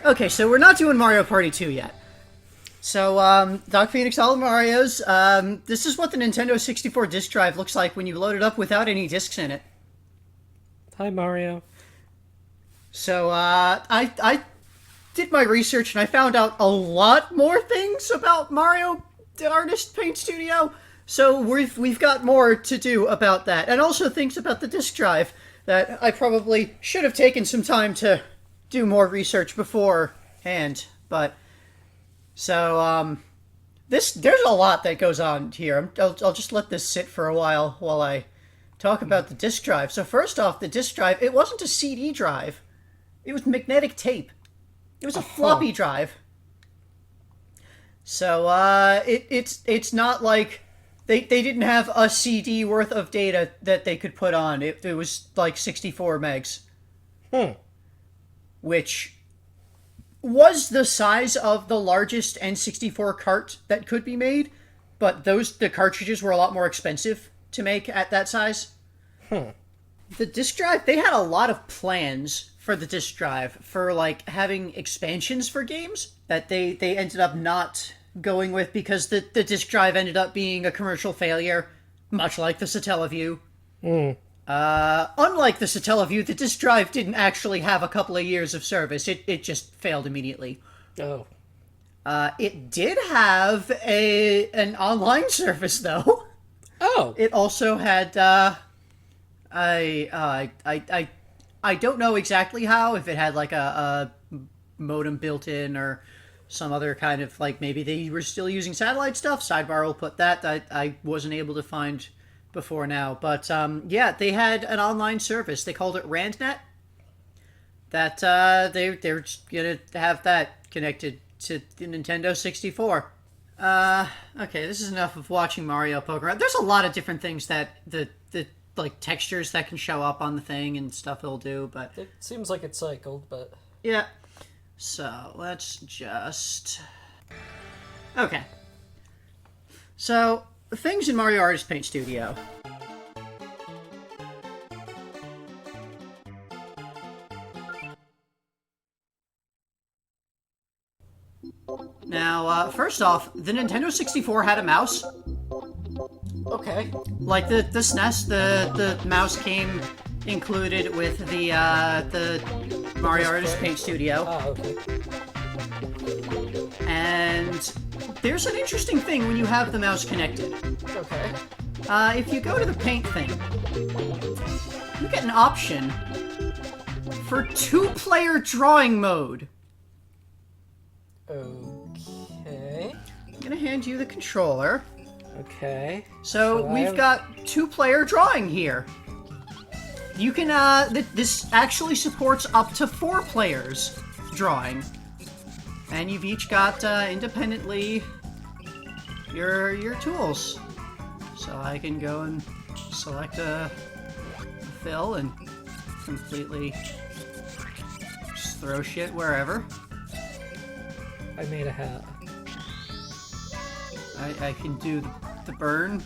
Okay, so we're not doing Mario Party 2 yet. So, Doc Phoenix, all the Marios, this is what the Nintendo 64 disk drive looks like when you load it up without any discs in it. Hi, Mario. So, I did my research and I found out a lot more things about Mario the Artist Paint Studio. So we've got more to do about that, and also things about the disk drive that I probably should have taken some time to do more research beforehand. But so there's a lot that goes on here. I'll just let this sit for a while I talk about the disk drive. So first off, the disk drive, it wasn't a CD drive. It was magnetic tape. It was a floppy drive. So it's not like they didn't have a CD worth of data that they could put on. It was like 64 megs. Which was the size of the largest N64 cart that could be made, but the cartridges were a lot more expensive to make at that size. The disk drive, they had a lot of plans for the disk drive for like having expansions for games that they ended up not going with because the disk drive ended up being a commercial failure, much like the Satellaview. Unlike the Satellaview, the disk drive didn't actually have a couple of years of service. It just failed immediately. Oh. It did have an online service though. Oh. It also had I don't know exactly how, if it had like a modem built in or some other kind of, like, maybe they were still using satellite stuff. Sidebar will put that. I wasn't able to find before now. But yeah, they had an online service. They called it RandNet. That they're just gonna have that connected to the Nintendo 64. Okay, this is enough of watching Mario poke around. There's a lot of different things that the like textures that can show up on the thing and stuff it'll do, but it seems like it's cycled, but yeah. So let's just okay. So things in Mario Artist Paint Studio. Now, first off, the Nintendo 64 had a mouse. okay. Like the SNES, the mouse came included with the Mario Artist Paint Studio. Ah, okay. And there's an interesting thing when you have the mouse connected. Okay. If you go to the paint thing, you get an option for 2-player drawing mode. Okay. I'm gonna hand you the controller. Okay. So we've got 2-player drawing here. You can, this actually supports up to 4 players drawing. And you've each got, independently, your tools. So I can go and select a fill and completely just throw shit wherever. I made a hat. I can do the burn.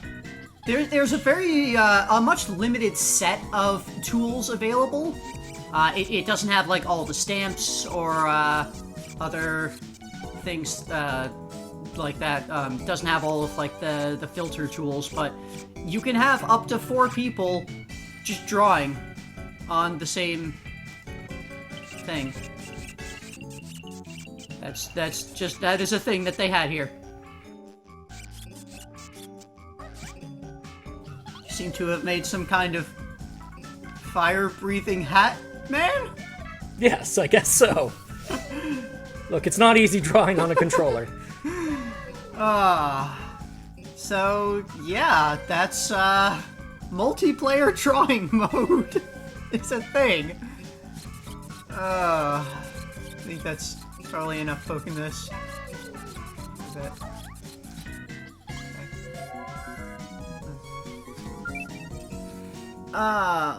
There's a very, a much limited set of tools available. It doesn't have, like, all the stamps or, other things, like that. Doesn't have all of, like, the filter tools, but you can have up to 4 people just drawing on the same thing. That is a thing that they had here. Seem to have made some kind of fire-breathing hat man? Yes, I guess so. Look, it's not easy drawing on a controller. So, yeah, that's, multiplayer drawing mode. It's a thing. I think that's probably enough poking this.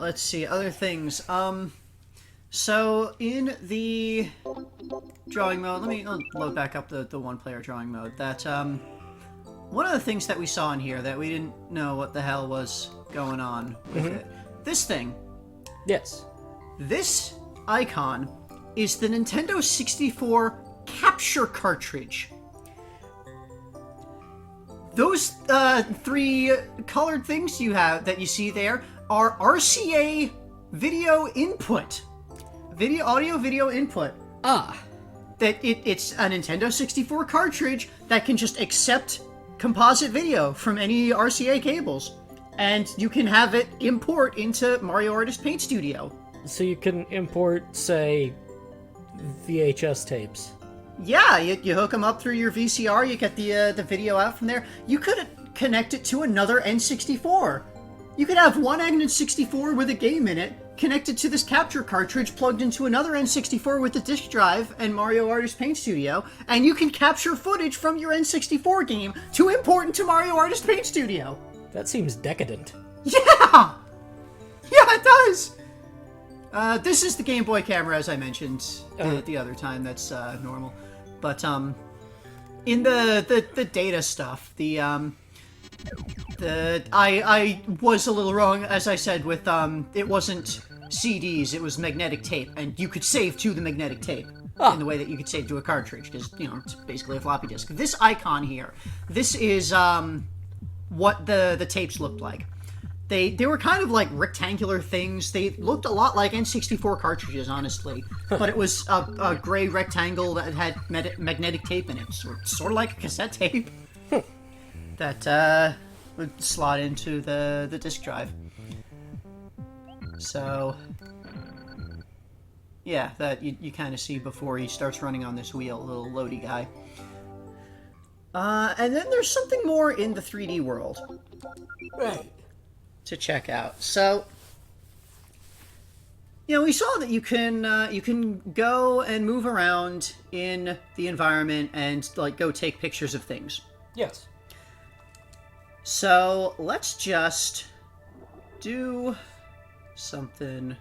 Let's see, other things. So in the drawing mode, let me load back up the 1-player drawing mode. That, one of the things that we saw in here that we didn't know what the hell was going on with it. This thing. Yes. This icon is the Nintendo 64 capture cartridge. Those three colored things you have that you see there are RCA video input. Audio video input. Ah. That it's a Nintendo 64 cartridge that can just accept composite video from any RCA cables. And you can have it import into Mario Artist Paint Studio. So you can import, say, VHS tapes. Yeah, you hook them up through your VCR, you get the video out from there. You could connect it to another N64. You could have one N64 with a game in it, connected to this capture cartridge, plugged into another N64 with the disk drive and Mario Artist Paint Studio, and you can capture footage from your N64 game to import into Mario Artist Paint Studio. That seems decadent. Yeah! Yeah, it does! This is the Game Boy camera, as I mentioned the other time. That's normal. But in the data stuff, I was a little wrong, as I said, with it wasn't CDs, it was magnetic tape, and you could save to the magnetic tape in the way that you could save to a cartridge, because it's basically a floppy disk. This icon here, this is what the tapes looked like. They were kind of like rectangular things. They looked a lot like N64 cartridges, honestly. But it was a gray rectangle that had magnetic tape in it. Sort of like a cassette tape. That would slot into the disk drive. So, yeah, that you kind of see before he starts running on this wheel, little loady guy. And then there's something more in the 3D world. Right. To check out. So, we saw that you can go and move around in the environment and like go take pictures of things. Yes. So let's just do something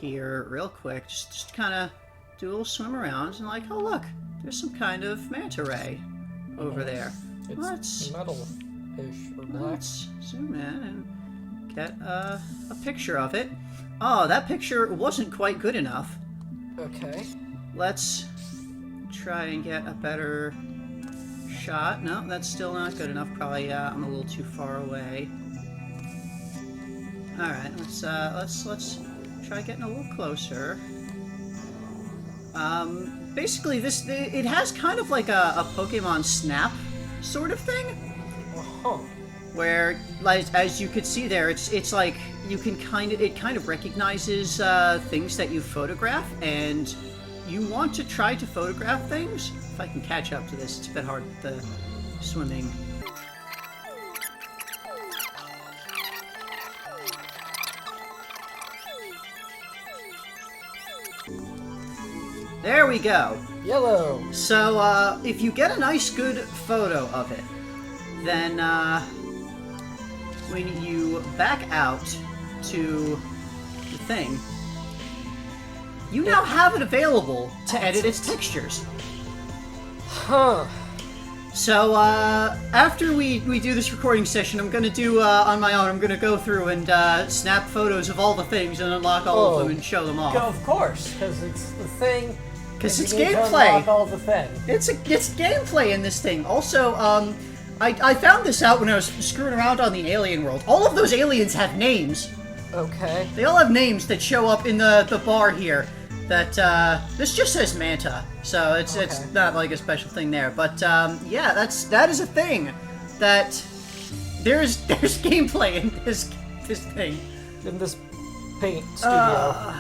here real quick. Just kind of do a little swim around and like, oh look, there's some kind of manta ray over there. It's metal-ish or black. Let's zoom in and get a picture of it. Oh, that picture wasn't quite good enough. Okay. Let's try and get a better shot. No, that's still not good enough. Probably I'm a little too far away. All right, let's try getting a little closer. Basically, it has kind of like a Pokemon Snap sort of thing. Uh-huh. Where, like, as you could see there, it's like it kind of recognizes things that you photograph, and you want to try to photograph things. If I can catch up to this, it's a bit hard with the swimming. There we go. Yellow. So, if you get a nice good photo of it, then, when you back out to the thing, you now have it available to edit its textures. Huh. So, after we do this recording session, I'm gonna do, on my own, I'm gonna go through and, snap photos of all the things and unlock all of them and show them off. Of course, because it's the thing. Because it's you need to gameplay. unlock all the thing. It's gameplay in this thing. Also, I found this out when I was screwing around on the alien world. All of those aliens have names. Okay. They all have names that show up in the bar here. That, this just says Manta, so it's not like a special thing there. But, yeah, that is a thing. That there's gameplay in this thing. In this paint studio.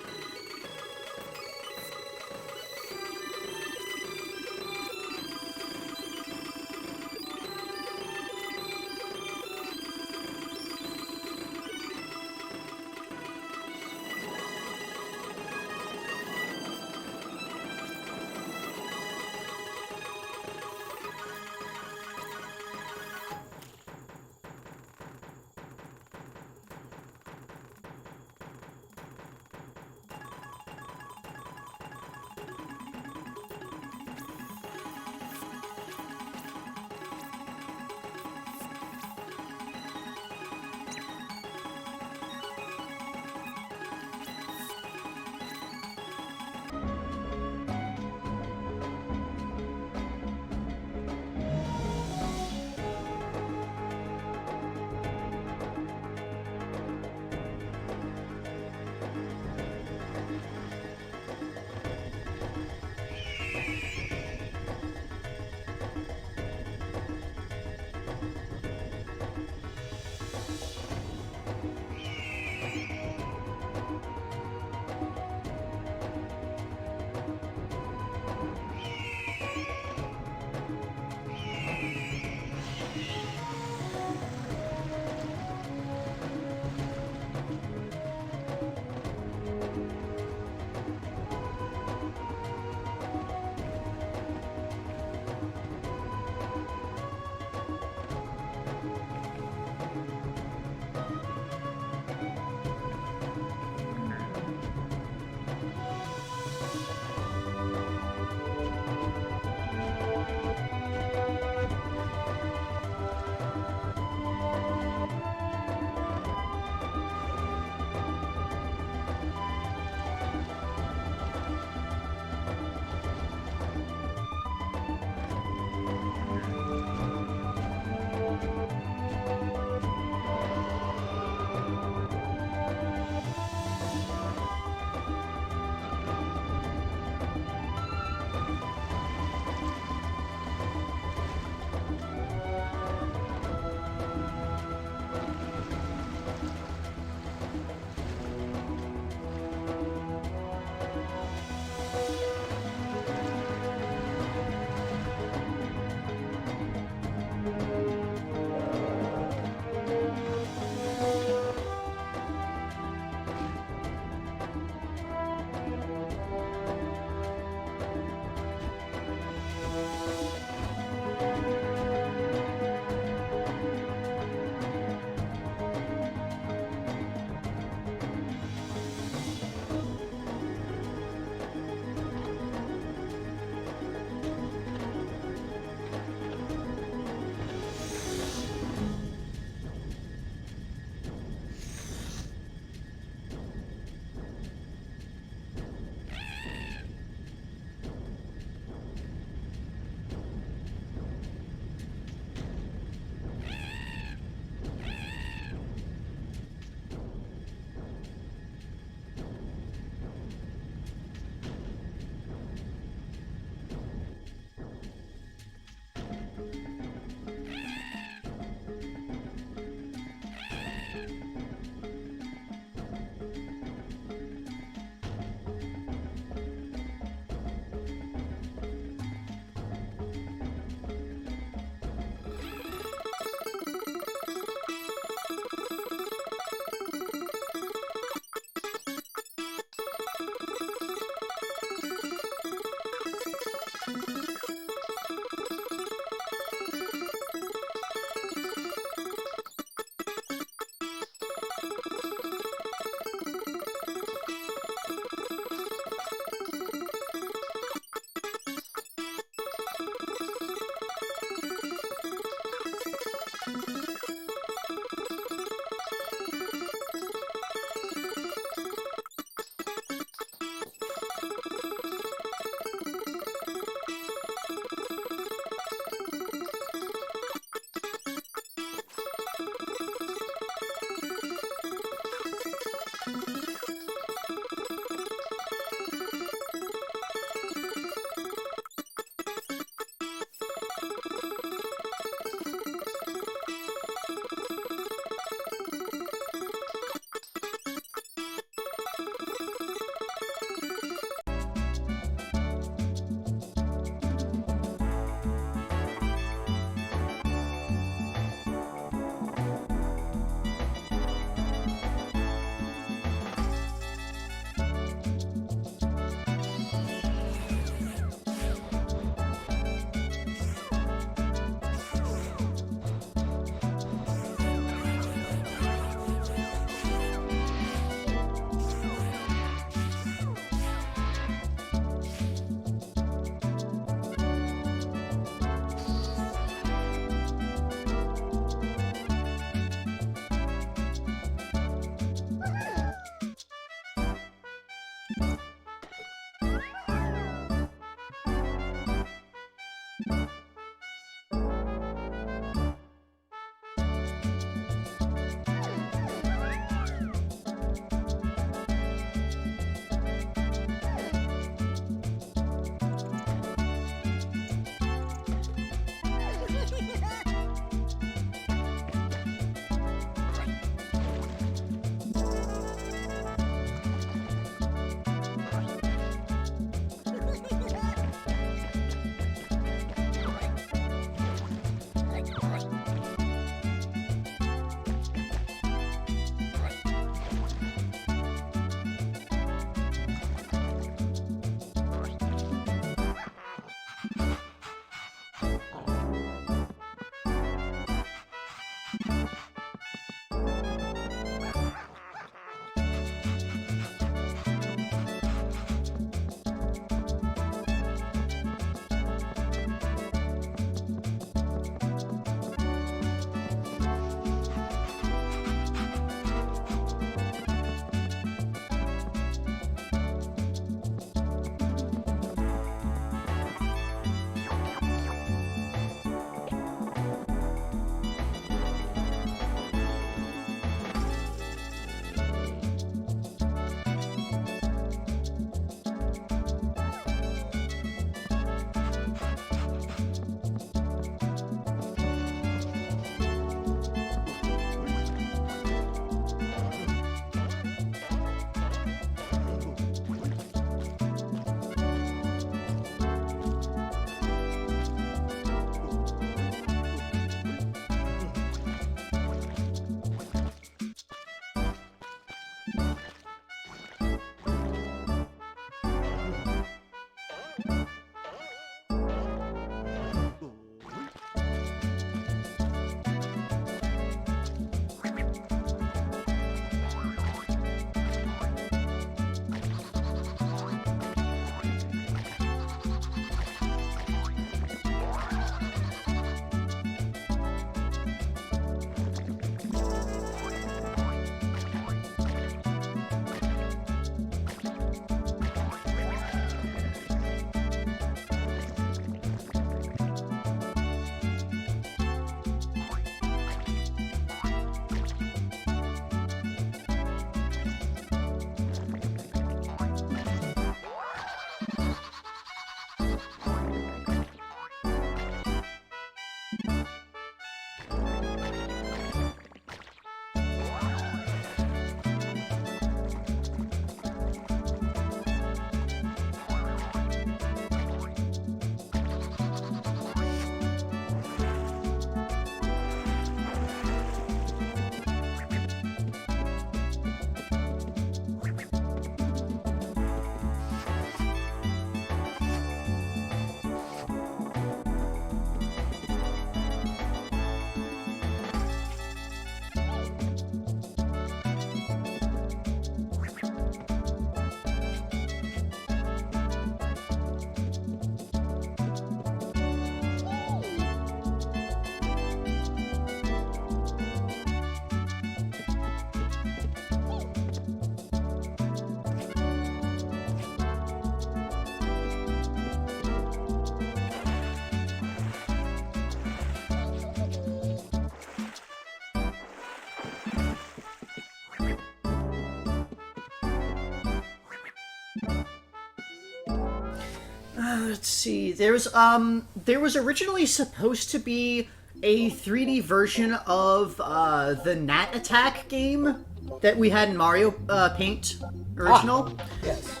let's see. There was originally supposed to be a 3D version of the Gnat Attack game that we had in Mario Paint original. Yes.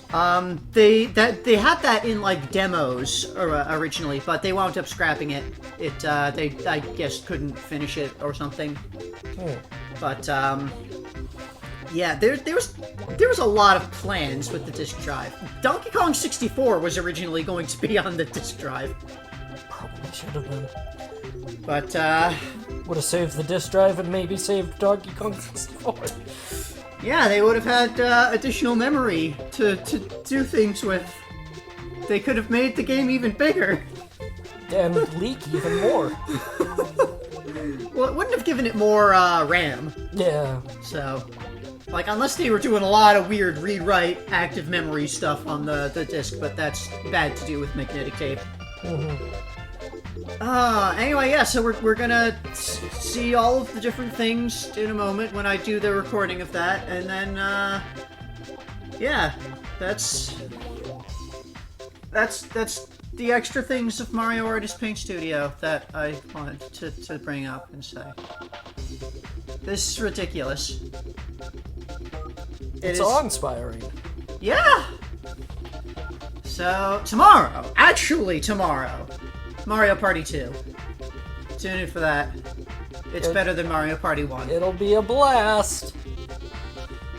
They had that in like demos originally, but they wound up scrapping it. They I guess couldn't finish it or something. But yeah, there was a lot of plans with the disk drive. Donkey Kong 64 was originally going to be on the disk drive. Probably should have been. But Would have saved the disk drive and maybe saved Donkey Kong 64. yeah, they would have had additional memory to do things with. They could have made the game even bigger. And leak even more. Well, it wouldn't have given it more RAM. Yeah. So, like, unless they were doing a lot of weird read-write active memory stuff on the disc, but that's bad to do with magnetic tape. Anyway, yeah, so we're gonna see all of the different things in a moment when I do the recording of that, and then, yeah, that's the extra things of Mario Artist Paint Studio that I wanted to bring up and say. This is ridiculous. It's awe-inspiring. Yeah! So, tomorrow, actually tomorrow, Mario Party 2. Tune in for that. It's better than Mario Party 1. It'll be a blast.